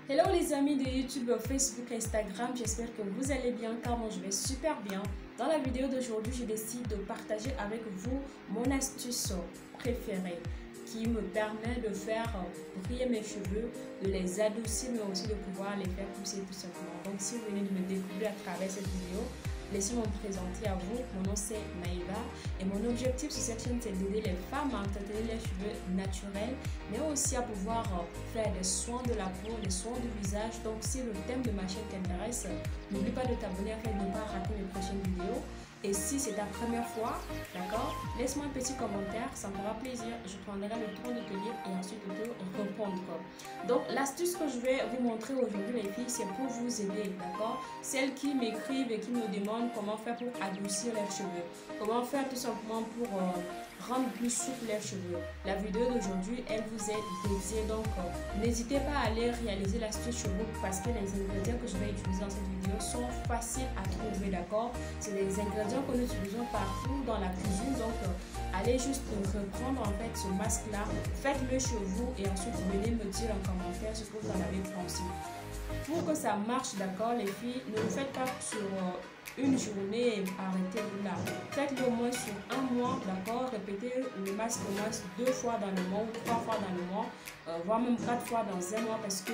Hello les amis de YouTube, Facebook, Instagram, j'espère que vous allez bien car moi je vais super bien. Dans la vidéo d'aujourd'hui, je décide de partager avec vous mon astuce préférée qui me permet de faire briller mes cheveux, de les adoucir mais aussi de pouvoir les faire pousser tout simplement. Donc si vous venez de me découvrir à travers cette vidéo, laissez-moi me présenter à vous. Mon nom c'est Maïva et mon objectif sur cette chaîne c'est d'aider les femmes à entretenir les cheveux naturels mais aussi à pouvoir faire des soins de la peau, des soins du visage. Donc si le thème de ma chaîne t'intéresse, n'oublie pas de t'abonner afin de ne pas rater mes prochaines vidéos. Et si c'est ta première fois, d'accord, laisse-moi un petit commentaire, ça me fera plaisir. Je prendrai le temps de te lire et ensuite de te répondre. Donc l'astuce que je vais vous montrer aujourd'hui les filles, c'est pour vous aider, d'accord. Celles qui m'écrivent et qui me demandent comment faire pour adoucir leurs cheveux, comment faire tout simplement pour rendre plus souple les cheveux. La vidéo d'aujourd'hui, elle vous est dédiée, donc n'hésitez pas à aller réaliser l'astuce chez vous parce que les ingrédients que je vais utiliser dans cette vidéo sont faciles à trouver, d'accord. C'est des ingrédients que nous utilisons partout dans la cuisine, donc allez juste reprendre en fait ce masque là, faites-le chez vous et ensuite venez me dire en commentaire ce que vous en avez pensé. Pour que ça marche, d'accord les filles, ne le faites pas sur une journée et arrêtez-vous là. Faites-le au moins sur un mois, d'accord. Répétez le masque au moins 2 fois dans le mois ou 3 fois dans le mois, voire même 4 fois dans un mois parce que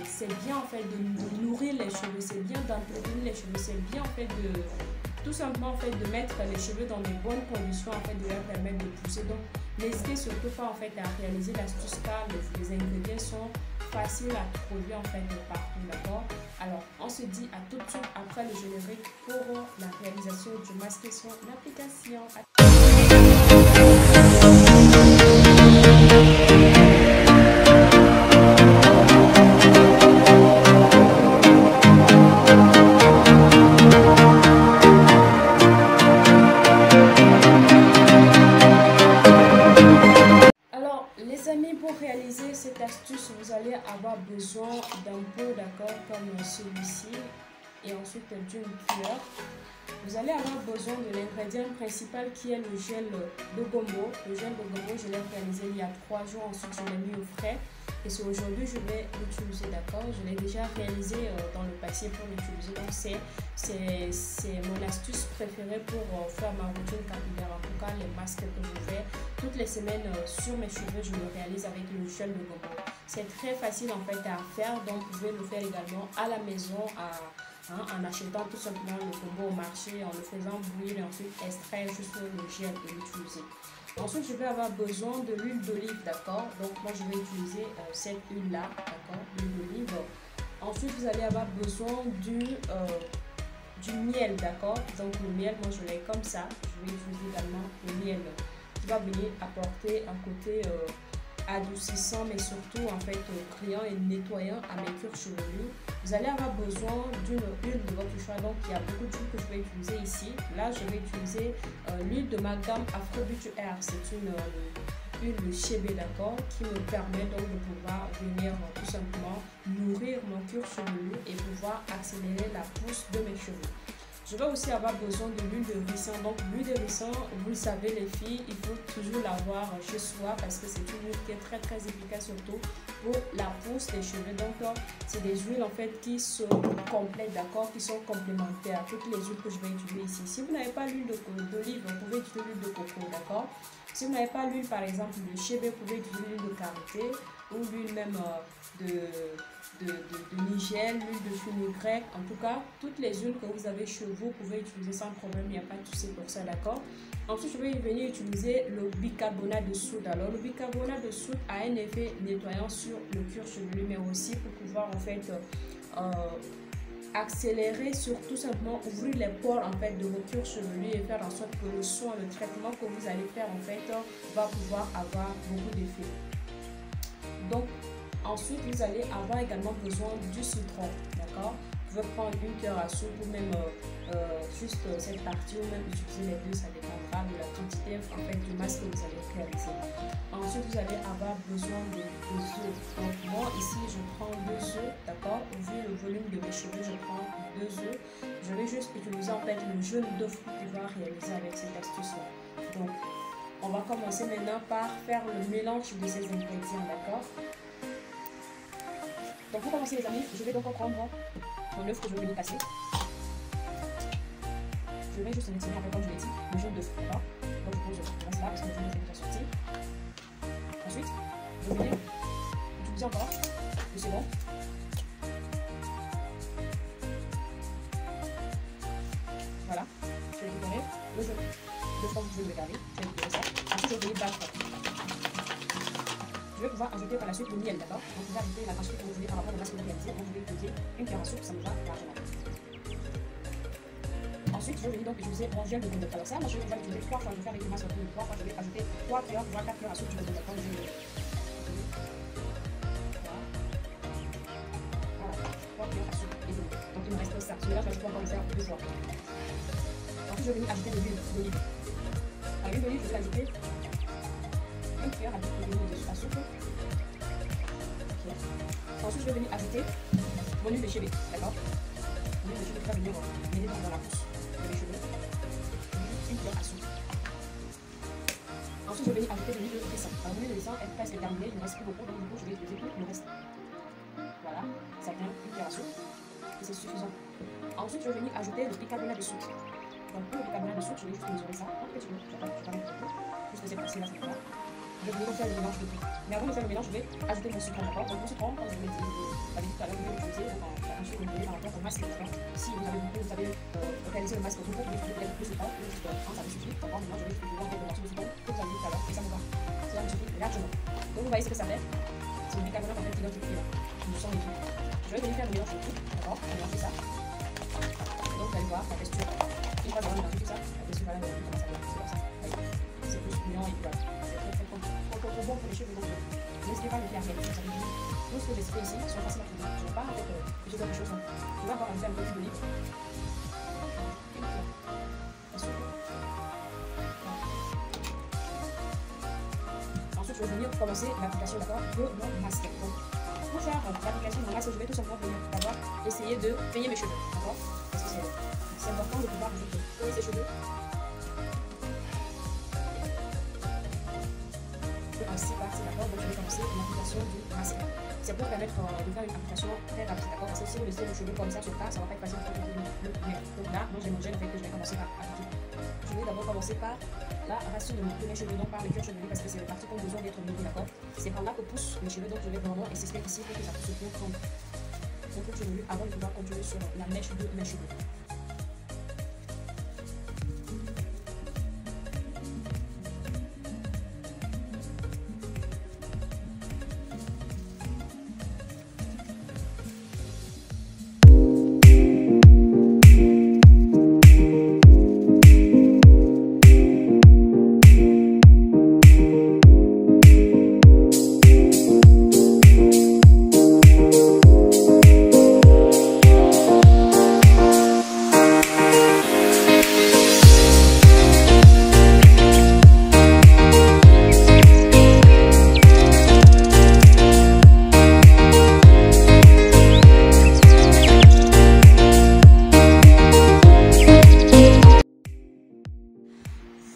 c'est bien en fait de nourrir les cheveux, c'est bien d'entretenir les cheveux, c'est bien en fait de tout simplement en fait de mettre les cheveux dans de bonnes conditions en fait de leur permettre de pousser. Donc n'hésitez surtout pas en fait à réaliser l'astuce car les ingrédients sont faciles à trouver en fait partout, d'accord. Alors on se dit à tout de suite après le générique pour la réalisation du masque et son application. Pour réaliser cette astuce, vous allez avoir besoin d'un pot, d'accord, comme celui-ci, et ensuite d'une cuillère. Vous allez avoir besoin de l'ingrédient principal qui est le gel de gombo. Le gel de gombo, je l'ai réalisé il y a 3 jours, ensuite je l'ai mis au frais. Et c'est aujourd'hui je vais l'utiliser, d'accord. Je l'ai déjà réalisé dans le passé pour l'utiliser. Donc c'est mon astuce préférée pour faire ma routine capillaire. En tout cas, les masques que je fais toutes les semaines sur mes cheveux, je le réalise avec le gel de gombo. C'est très facile en fait à faire, donc vous pouvez le faire également à la maison en achetant tout simplement le gombo au marché, en le faisant bouillir et ensuite extraire juste le gel et l'utiliser. Ensuite, je vais avoir besoin de l'huile d'olive, d'accord. Donc, moi, je vais utiliser cette huile-là, d'accord, l'huile d'olive. Ensuite, vous allez avoir besoin du miel, d'accord. Donc, le miel, moi, je l'ai comme ça. Je vais utiliser également le miel qui va venir apporter un côté adoucissant, mais surtout, en fait, criant et nettoyant à mes cuirs chevelus. Vous allez avoir besoin d'une huile de votre choix. Donc, il y a beaucoup d'huile que je vais utiliser ici. Là, je vais utiliser l'huile de ma gamme Afro Beauty Air. C'est une huile de chébé, d'accord, qui me permet donc de pouvoir venir tout simplement nourrir mon cuir chevelu et pouvoir accélérer la pousse de mes cheveux. Je vais aussi avoir besoin de l'huile de ricin. Donc l'huile de ricin, vous le savez les filles, il faut toujours l'avoir chez soi parce que c'est une huile qui est très efficace surtout pour la pousse des cheveux. Donc c'est des huiles en fait qui se complètent, d'accord, qui sont complémentaires. Toutes les huiles que je vais utiliser ici. Si vous n'avez pas l'huile d'olive, vous pouvez utiliser l'huile de coco, d'accord. Si vous n'avez pas l'huile par exemple de chébé, vous pouvez utiliser l'huile de karité ou l'huile même de nigel, l'huile de fenugrec. En tout cas, toutes les huiles que vous avez chez vous, vous pouvez utiliser sans problème, il n'y a pas de souci pour ça, d'accord. Ensuite, je vais venir utiliser le bicarbonate de soude. Alors, le bicarbonate de soude a un effet nettoyant sur le cuir chevelu, mais aussi pour pouvoir en fait accélérer sur tout simplement ouvrir les pores en fait de vos cuirs chevelus et faire en sorte que le soin, le traitement que vous allez faire en fait va pouvoir avoir beaucoup d'effets. Donc ensuite vous allez avoir également besoin du citron, d'accord. Vous pouvez prendre une cuillère à soupe ou même juste cette partie ou même utiliser les deux, ça dépendra de la quantité en fait du masque que vous allez réaliser. Ensuite vous allez avoir besoin de 2 œufs. Donc moi ici je prends 2 œufs, d'accord. Vu le volume de mes cheveux, je prends 2 œufs. Je vais juste utiliser en fait le jaune d'œuf pour pouvoir réaliser avec cette astuce là. Donc on va commencer maintenant par faire le mélange de ces ingrédients, d'accord. Donc pour commencer les amis, je vais donc prendre mon œuf que je vais venir casser. Je vais juste sélectionner après comme je l'ai dit, le jaune d'œuf, d'accord? Donc je pose le reste là parce que le jaune d'œuf est déjà sorti. Ensuite, je vais venir utiliser encore le second. Voilà, je vais récupérer le jaune d'œuf comme je vais le garder. Je vais récupérer ça. Ensuite, je vais venir battre. Je vais pouvoir ajouter par la suite le miel, d'accord? Donc vous ajoutez la quantité que vous voulez par rapport au masque réalisé. Donc je vais utiliser une cuillère à soupe, ça me va largement. Ensuite, je vais venir donc utiliser mon gel de conducteur. Alors ça, moi je vais déjà l'utiliser 3 fois. Je vais faire avec le masque de 3 fois. Je vais ajouter 3 cuillères, voire 4 cuillères à soupe de conducteur. Voilà, 3 cuillères à soupe et de l'eau. Donc il me reste ça. Celui-là, je vais encore le faire 2 fois. Ensuite, je vais venir ajouter de l'huile d'olive. À l'huile d'olive, je vais ajouter une cuillère à soupe. Okay. Ensuite, je vais venir ajouter mon huile de chébé, d'accord? L'huile de chébé qui va venir m'aider dans la pousse de mes cheveux. Une cuillère à soupe. Ensuite, je vais venir ajouter de l'huile de ricin. Alors, l'huile de ricin est presque terminée, il ne reste plus beaucoup, donc du coup, je vais utiliser tout le reste. Voilà, ça vient une cuillère à soupe et c'est suffisant. Ensuite, je vais venir ajouter le bicarbonate de soude. Donc, pour le bicarbonate de soude, je vais juste mesurer ça un petit peu. Je vais pas mettre beaucoup, juste cette partie-là, c'est pas. Je vais venir faire le mélange de tout. Mais avant de faire le mélange, je vais ajouter mon citron, d'accord? Donc, mon citron, comme je vous l'ai dit tout à l'heure, vous pouvez l'utiliser dans la peinture que vous voulez par rapport au masque, d'accord? Si vous avez réalisé le masque au concours, vous pouvez utiliser plus de temps, plus de temps, ça me suffit. D'accord? Maintenant, je vais utiliser un peu de morceau de citron que vous avez dit tout à l'heure et ça me va. Cela me suffit largement. Donc, vous voyez ce que ça fait. C'est le bicarbonate en fait qui donne tout là. Nous sommes les tout. Je vais venir faire le mélange de tout, d'accord? Mélanger ça. Donc, vous allez voir la texture. Une fois que vous avez mélangé tout ça, la texture va comment ça va. C'est comme ça. C'est plus mignon et voilà. C'est bon pour les cheveux. N'hésitez pas à le faire avec vous savez tout ce que j'ai fait ici sont faciles à trouver. Je ne vais pas avec plusieurs autres choses. Je vais encore ajouter un peu d'huile d'olive. Ensuite, je vais venir commencer l'application de mon masque. Donc, pour faire l'application de mon masque, je vais tout simplement venir d'abord essayer de peigner mes cheveux. D'accord? Parce que c'est important de pouvoir peigner ses cheveux. Ainsi, d'accord, donc je vais commencer l'application du masque. C'est pour permettre de faire une application très rapide, d'accord? Parce que si vous laissez vos cheveux comme ça sur place, ça va pas être facile de faire le miel. Donc là, moi j'ai mon gel avec que je vais commencer par appliquer. Je vais d'abord commencer par la racine de mes cheveux, donc par le cuir chevelu, parce que c'est les parties qui ont besoin d'être mouillées, d'accord? C'est par là que poussent mes cheveux, donc je vais vraiment insister ici pour que ça puisse bien prendre mon cuir chevelu avant de pouvoir continuer sur la mèche de mes cheveux.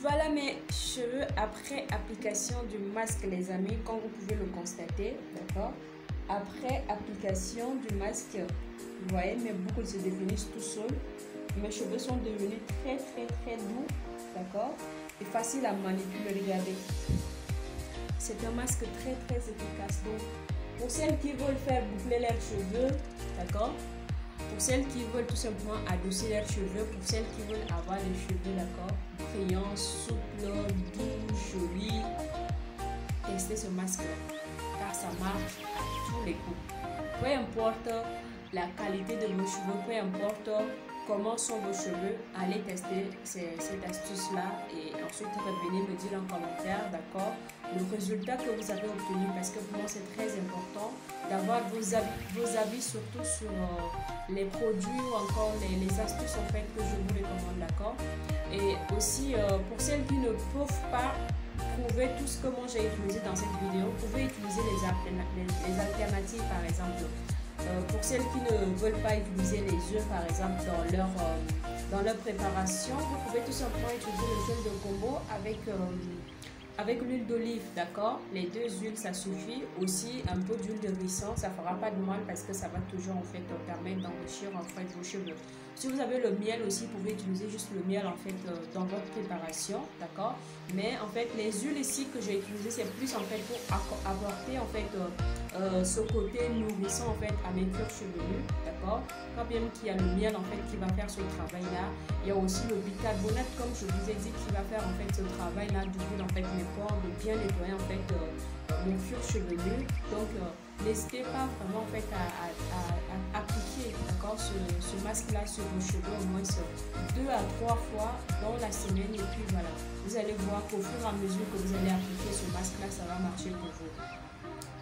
Voilà mes cheveux après application du masque les amis, comme vous pouvez le constater, d'accord? Après application du masque, vous voyez mes boucles se définissent tout seuls. Mes cheveux sont devenus très doux, d'accord? Et facile à manipuler, regardez. C'est un masque très efficace. Donc pour celles qui veulent faire boucler leurs cheveux, d'accord? Pour celles qui veulent tout simplement adoucir leurs cheveux, pour celles qui veulent avoir les cheveux, d'accord, brillants, souples, doux, jolis, testez ce masque-là, car ça marche à tous les coups. Peu importe la qualité de vos cheveux, peu importe comment sont vos cheveux, allez tester cette astuce-là et ensuite revenez me dire en commentaire, d'accord, le résultat que vous avez obtenu, parce que pour moi c'est très important d'avoir vos avis surtout sur les produits ou encore les astuces en fait que je vous recommande, d'accord. Et aussi pour celles qui ne peuvent pas trouver tout ce que moi j'ai utilisé dans cette vidéo, vous pouvez utiliser les alternatives par exemple. Pour celles qui ne veulent pas utiliser les œufs par exemple dans leur préparation, vous pouvez tout simplement utiliser le gel de combo avec avec l'huile d'olive, d'accord? Les deux huiles, ça suffit. Aussi, un peu d'huile de ricin, ça fera pas de mal parce que ça va toujours en fait permettre d'enrichir en fait vos cheveux. Si vous avez le miel aussi, vous pouvez utiliser juste le miel en fait dans votre préparation, d'accord? Mais en fait, les huiles ici que j'ai utilisées, c'est plus en fait pour apporter en fait ce côté nourrissant en fait à mes cuirs chevelus, d'accord? Quand bien qu'il y a le miel en fait qui va faire ce travail-là, il y a aussi le bicarbonate, comme je vous ai dit, qui va faire en fait ce travail-là d'ouvrir en fait mes pores, de bien nettoyer en fait mon cuir chevelu. Donc n'hésitez pas vraiment en fait à appliquer, d'accord, ce masque-là sur vos cheveux au moins 2 à 3 fois dans la semaine, et puis voilà, vous allez voir qu'au fur et à mesure que vous allez appliquer ce masque-là, ça va marcher pour vous.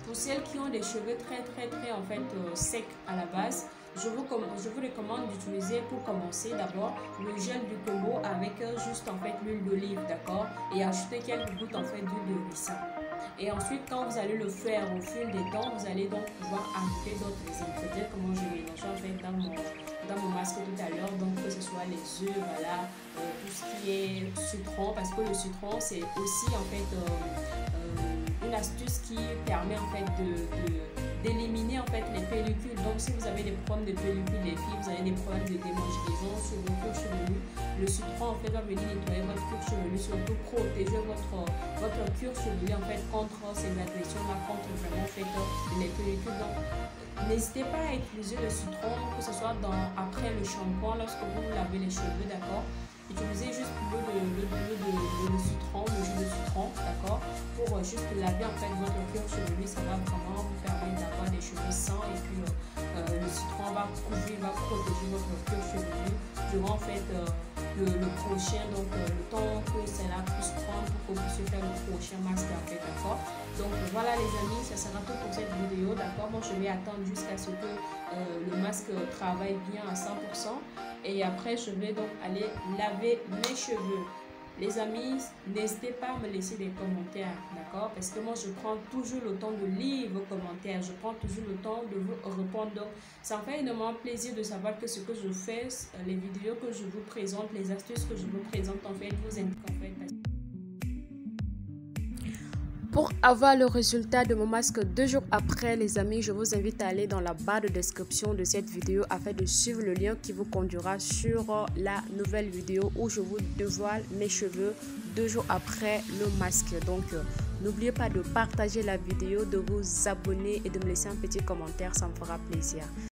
Pour celles qui ont des cheveux très en fait secs à la base, je vous recommande d'utiliser pour commencer d'abord le gel du Congo avec juste en fait l'huile d'olive, d'accord, et ajouter quelques gouttes en fait d'huile de ricin. Et ensuite, quand vous allez le faire au fil des temps, vous allez donc pouvoir ajouter d'autres ingrédients, comme j'ai mélangé en fait dans mon masque tout à l'heure, donc que ce soit les œufs, voilà, tout ce qui est citron, parce que le citron c'est aussi en fait une astuce qui permet en fait d'éliminer en fait les pellicules. Donc si vous avez des problèmes de pellicules, les filles, vous avez des problèmes de démangeaison sur vos cuirs chevelus, le citron en fait va venir nettoyer votre cuir chevelu, surtout protéger votre cuir chevelu en fait contre ces agressions-là, contre vraiment en fait les pellicules. Donc n'hésitez pas à utiliser le citron, que ce soit après le shampoing, lorsque vous lavez les cheveux, d'accord. Utilisez juste le citron, le jus de citron, d'accord, pour juste laver en fait votre cuir chevelu. Ça va vraiment vous permettre d'avoir des cheveux sains, et puis le citron va couvrir, va protéger votre cuir chevelu durant en fait le prochain, donc le temps que cela puisse prendre pour que vous puissiez faire le prochain masque en fait, d'accord. Donc voilà les amis, ça sera tout pour cette vidéo, d'accord. Moi je vais attendre jusqu'à ce que le masque travaille bien à 100%, et après je vais donc aller laver mes cheveux. Les amis, n'hésitez pas à me laisser des commentaires, d'accord, parce que moi je prends toujours le temps de lire vos commentaires, je prends toujours le temps de vous répondre. Donc ça me fait énormément plaisir de savoir que ce que je fais, les vidéos que je vous présente, les astuces que je vous présente en fait vous indiquent en fait. Pour avoir le résultat de mon masque 2 jours après, les amis, je vous invite à aller dans la barre de description de cette vidéo afin de suivre le lien qui vous conduira sur la nouvelle vidéo où je vous dévoile mes cheveux 2 jours après le masque. Donc, n'oubliez pas de partager la vidéo, de vous abonner et de me laisser un petit commentaire, ça me fera plaisir.